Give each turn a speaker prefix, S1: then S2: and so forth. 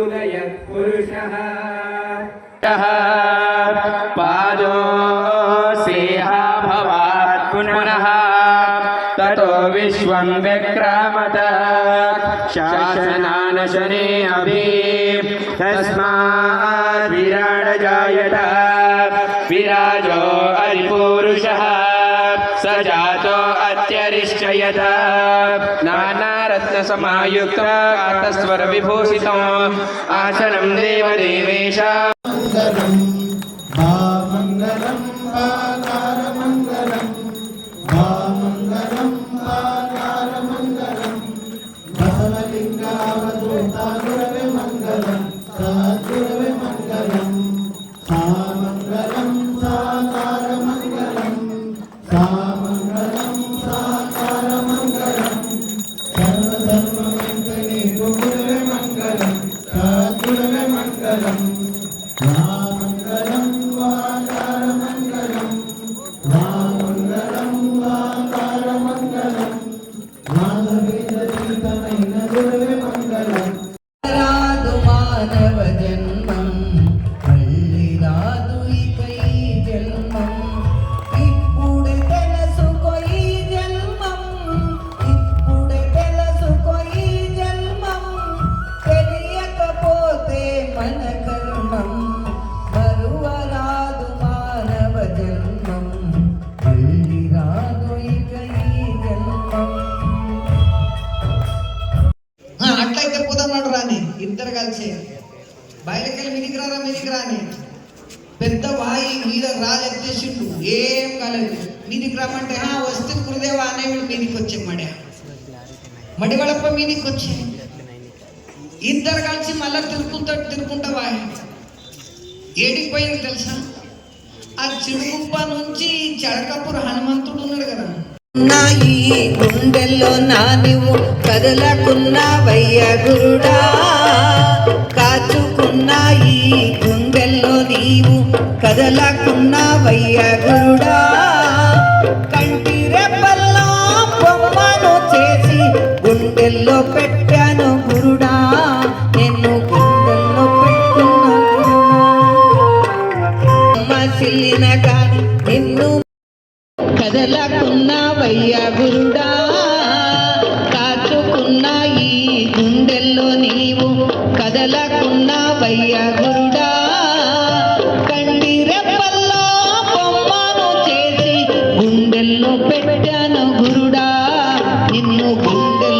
S1: त्रिपादोर्गौलयत्पुरुषः पादो सेहा भवात् पुनः ततो विश्वं विक्रामत शासनानशने अभि तस्मात् विराड जायत विराजो हरिपुरुषः स जातो अत्यरिष्टयत नानारत्नसमायुक्त कातस्वरविभूषितो आसनं देवदेवेश
S2: मंगलम मंगलम मंगलम मंगलम मंगलम बसवलिंगावधूतागुरवे मंगलम सद्गुरवे मंगलम सामंगलम साकार मंगलम सामंगलम साकार मंगलम सर्वधर्म मंगले गुरुवे मंगलम सद्गुरवे मंगलम मंगलम वाकार मंगलम मंगलम वाकार मंगलम माधवीतमैन गुरुवे मंगलम
S3: राधु मानव जन्मं मल्ली राधु इकै जन्मं इप्पुडे तेलसुको ई जन्मं इप्पुडे तेलसुको ई जन्मं తెలియకపోతే మన కర్మం మరువరాదు మానవ జన్మం మళ్ళీ రాదు ఇక ఈ జన్మం.
S4: అట్లయితే పోదామన్నాడు రాని ఇద్దరు కలిసి బయటకెళ్ళి మీదికి రాని పెద్ద వాయి మీద రాజెత్తేసిండు ఏం కాలేదు మీదికి రమ్మంటే వస్తే గురుదేవా అనేవాడు మీదికి వచ్చే మడివళప్ప మీదికి వచ్చే ఇద్దరు కలిసి మళ్ళా తిరుక్కుంటా వాయి ఏడికి పోయింది తెలుసా ఆ చిడుగుప్ప నుంచి చడకపుర హనుమంతుడు ఉన్నాడు కదా
S3: నా ఈ గుండెల్లో నా నీవు కదలకున్నావయ్య గురుడా కాచుకున్నా ఈ గుండెల్లో నీవు కదలకున్నావయ్య గురుడా కంటి రెప్పల్లో బొమ్మను చేసి గుండెల్లో పెట్టాను గురుడా నిన్ను గుండెల్లో పెట్టున్నా సిల్లిన కాని నిన్ను కదలకున్నావయ్య గురుడా కాచుకున్నా ఈ గుండెల్లో నీవు కదలకున్నావయ్య గురుడా కండి రెప్పల్లో బొమ్మను చేసి గుండెల్లో పెట్టాను గురుడా నిన్ను గుండె